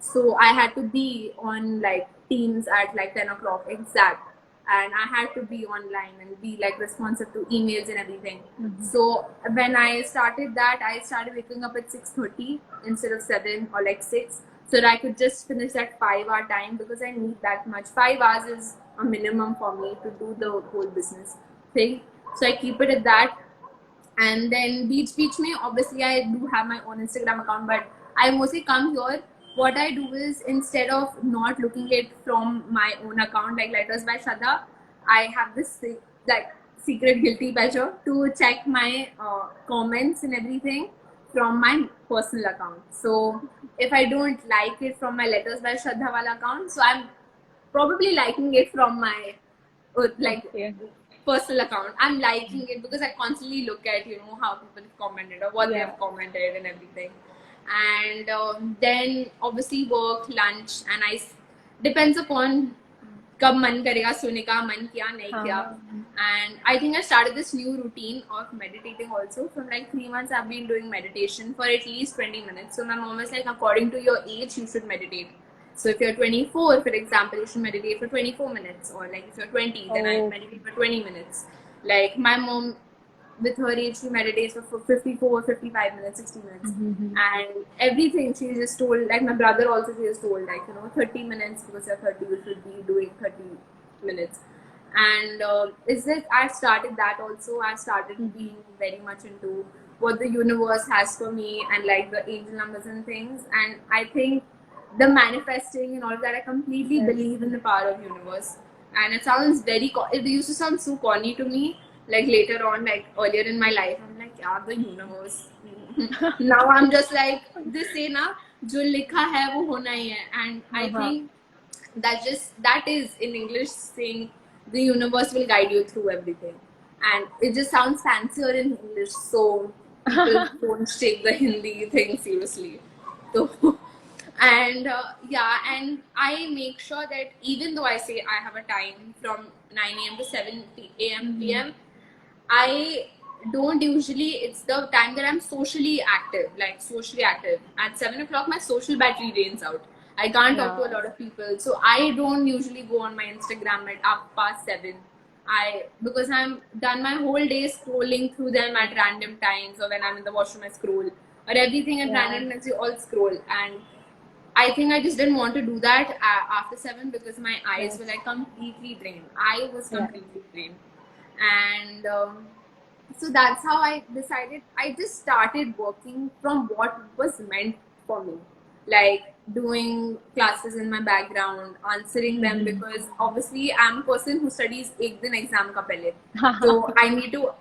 so I had to be on like Teams at like 10 o'clock exact, and I had to be online and be like responsive to emails and everything. So when I started that, I started waking up at 6:30 instead of 7 or like 6, so that I could just finish that 5 hour time, because I need that much. 5 hours is a minimum for me to do the whole business thing. So I keep it at that. And then beach me, obviously I do have my own Instagram account, but I mostly come here. What I do is, instead of not looking it from my own account like Letters by Shraddha, I have this like secret guilty pleasure to check my comments and everything from my personal account. So if I don't like it from my Letters by Shraddha wala account, so I'm probably liking it from my like personal account. I'm liking it because I constantly look at, you know, how people have commented or what they have commented and everything. And then obviously work, lunch, and depends upon कब मन करेगा सोने का, मन किया नहीं किया. And I think I started this new routine of meditating also. From like 3 months I've been doing meditation for at least 20 minutes. So my mom was like, according to your age you should meditate. So if you're 24, for example, you should meditate for 24 minutes. Or like if you're 20, then I meditate for 20 minutes. Like my mom, with her age, she meditates for 54, 55 minutes, 60 minutes. And everything she just told, like my brother also, she just told, like, 30 minutes, because you're 30, you should be doing 30 minutes. And is it, I started that also. I started being very much into what the universe has for me, and like the angel numbers and things. And I think the manifesting and all of that, I completely believe in the power of universe. And it sounds it used to sound so corny to me, like later on, like earlier in my life, I'm like, yeah, the universe. Now I'm just like, this say na, jo likha hai wo hona hi hai. And I think that is in English saying the universe will guide you through everything. And it just sounds fancier in English, so people don't take the Hindi thing seriously. So, and and I make sure that even though I say I have a time from 9 a.m. to 7 a.m. p.m., I don't usually, it's the time that I'm socially active, like socially active. At 7 o'clock, my social battery drains out. I can't talk to a lot of people. So I don't usually go on my Instagram at up past 7. Because I'm done my whole day scrolling through them at random times, or when I'm in the washroom, I scroll, or everything at random times, you all scroll. And I think I just didn't want to do that after 7, because my eyes were like completely drained. I was completely drained. And so that's how I decided. I just started working from what was meant for me, like doing classes in my background, answering them, because obviously I'm a person who studies ek din exam ka pehle. So I need to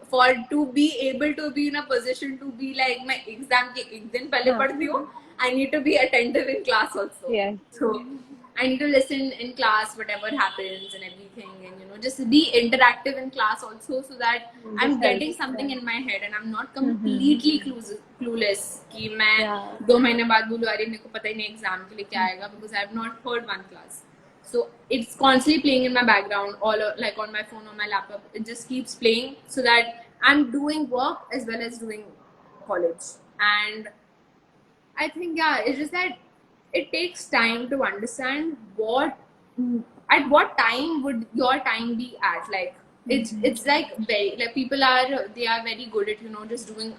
be able to be in a position to be like, my exam ke ek din pehle padhti hu, I need to be attentive in class also. So I need to listen in class whatever happens and everything, and just be interactive in class also, so that I'm getting something in my head and I'm not completely clueless कि मैं 2 महीने बाद बोलूँ अरे मेरे को पता ही नहीं एग्जाम के लिए क्या आएगा, because I have not heard one class. So it's constantly playing in my background, all like on my phone or my laptop. It just keeps playing so that I'm doing work as well as doing college. And I think it's just that it takes time to understand at what time would your time be at. Like it's like very, like people are, they are very good at just doing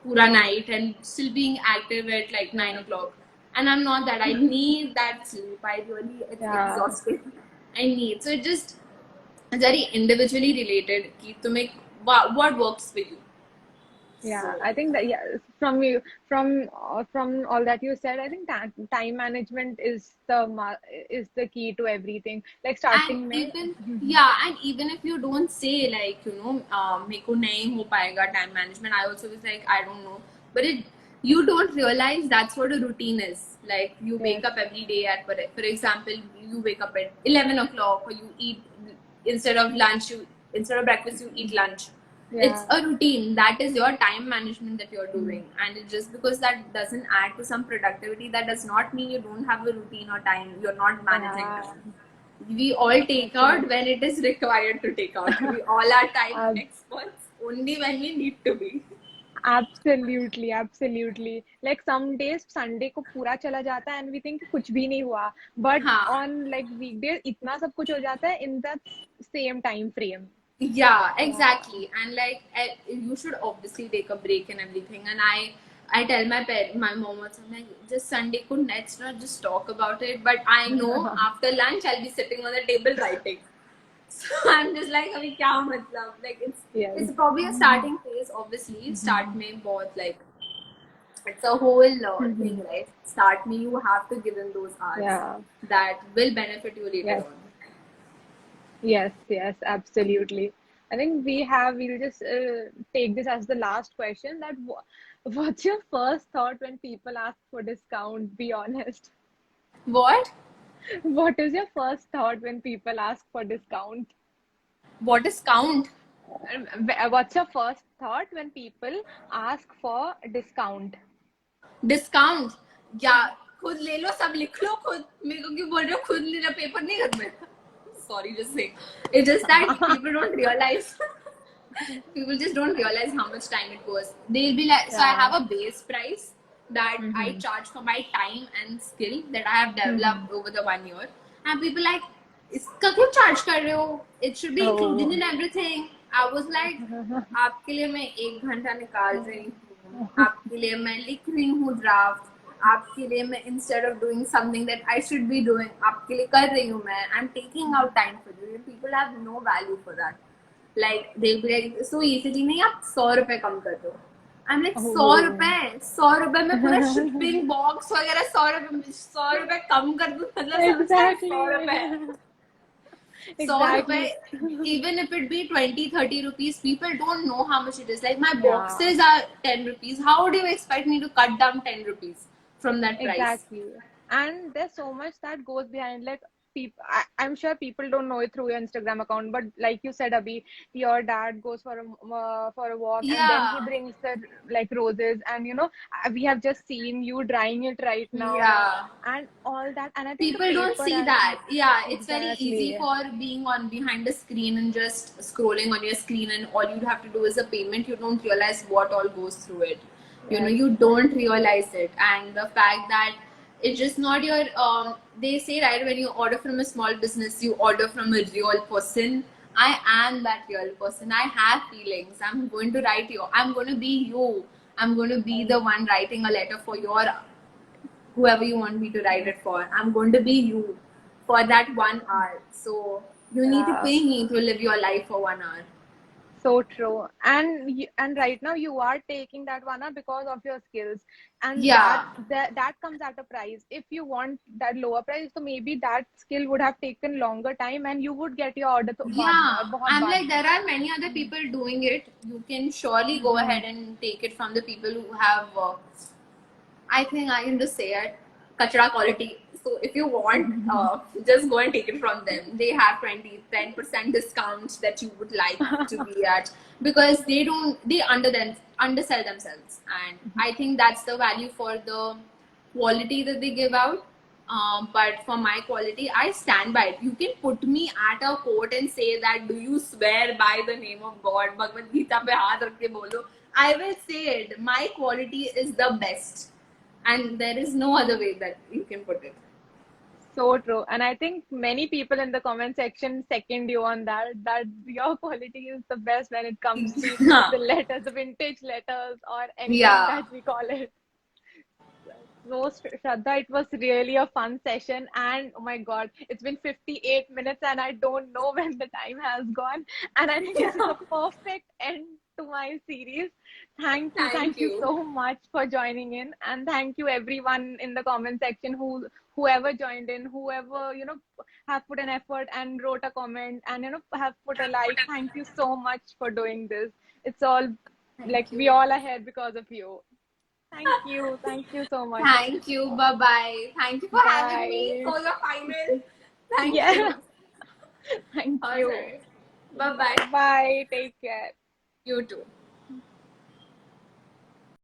pura night and still being active at like 9 o'clock. And I'm not that. I need that sleep. It's exhausting. I need. So it's very individually related. कि तुम्हें what works for you. I think that from all that you said, I think time management is the key to everything. Like starting and even if you don't say like मेरे को नहीं हो पाएगा time management, I also was like, I don't know, but you don't realize that's what a routine is. Like you wake up every day at, for example, you wake up at 11 o'clock, or you eat instead of breakfast you eat lunch. It's a routine. That is your time management that you're doing. And it just because that doesn't add to some productivity, that does not mean you don't have a routine or time. You're not managing time. We all take out when it is required to take out. We all are time experts only when we need to be. Absolutely. Like some days Sunday को पूरा चला जाता है and we think कुछ भी नहीं हुआ, but on like weekdays इतना सब कुछ हो जाता है in that same time frame. Yeah, exactly. And like you should obviously take a break and everything. And I tell my mom also, like, just Sunday could let's not just talk about it. But I know after lunch I'll be sitting on the table writing. So I'm just like, अभी क्या मतलब? Like it's probably a starting phase. Obviously, start में बहुत like it's a whole thing, right? Start me, you have to give in those hours that will benefit you later on. Yes, absolutely. I think we'll just take this as the last question, that what's your first thought when people ask for discount? Be honest. What? What is your first thought when people ask for discount? What is count? What's your first thought when people ask for discount? Discount? Yeah, खुद ले लो, सब लिख लो खुद. मेरे को क्यों बोल रहे हो खुद लेना, पेपर नहीं घर में. sorry, just saying. It's just that people don't realize. People just don't realize how much time it goes. They'll be like, so I Yeah. have a base price that I Mm-hmm. charge for my time and skill that I have Mm-hmm. developed over the 1 year. And people like, इसका क्यों charge कर रहे हो? It should be included Oh. in everything. I was like, आपके लिए मैं 1 घंटा निकाल रही हूँ, आपके लिए मैं लिख रही हूँ ड्राफ्ट, आपके लिए मैं instead of doing something that I should be doing, आपके लिए कर रही हूँ मैं. I'm taking out time for you. People have no value for that. Like they'll be like so easily, नहीं आप 100 रुपए कम कर दो. I'm like सौ Oh. रुपए 100 रुपए में पूरा शिपिंग बॉक्स वगैरह 100 रुपए कम कर दूँ, मतलब समझता है Exactly. 100 रुपए. 100 rupees, Exactly. even if it be 20-30 rupees, people don't know how much it is. Like my Yeah. boxes are 10 rupees. How do you expect me to cut down 10 rupees from that price? Exactly. And there's so much that goes behind, like people, I'm sure people don't know it through your Instagram account, but like you said, Abhi, your dad goes for a walk and then he Yeah, brings the like roses, and we have just seen you drying it right now yeah. and all that. And I think the People don't paper see and that. Yeah, it's very easy exactly. for being on behind the screen and just scrolling on your screen, and all you have to do is a payment. You don't realize what all goes through it. Yes. You don't realize it. And the fact that it's just not your they say, right, when you order from a small business, you order from a real person. I am that real person. I have feelings. I'm going to write you. I'm going to be you. I'm going to be the one writing a letter for your whoever you want me to write it for. I'm going to be you for that 1 hour. So you need to Yeah. pay me to live your life for 1 hour. So true. And right now you are taking that one up because of your skills, and that Yeah. that comes at a price. If you want that lower price, so maybe that skill would have taken longer time, and you would get your order Yeah. bahut I'm baad like, mein. there are many other people doing it. You can surely go ahead and take it from the people who have I think I can just say it, kachra quality. So if you want, just go and take it from them. They have 10% discounts that you would like to be at, because they undersell themselves. And I think that's the value for the quality that they give out. But for my quality, I stand by it. You can put me at a court and say that, do you swear by the name of God? Bhagavad Gita pe haath rakh ke bolo. I will say it. My quality is the best, and there is no other way that you can put it. So true. And I think many people in the comment section second you on that your quality is the best when it comes to the letters, the vintage letters, or anything Yeah. that we call it. So, Shraddha, it was really a fun session. And oh my God, it's been 58 minutes and I don't know when the time has gone. And I think this is a perfect end to my series. Thank you. Thank Thank you you. so much for joining in. And thank you everyone in the comment section whoever joined in, whoever, have put an effort and wrote a comment and, have put a like. Thank you so much for doing this. It's all like Thank we you. all are here because of you. Thank you. Thank you so much. Thank you. Bye bye. Thank you for having me Bye. for your final. Thank Yeah. you. Thank you. Alright. Bye bye. Bye. Take care. You too.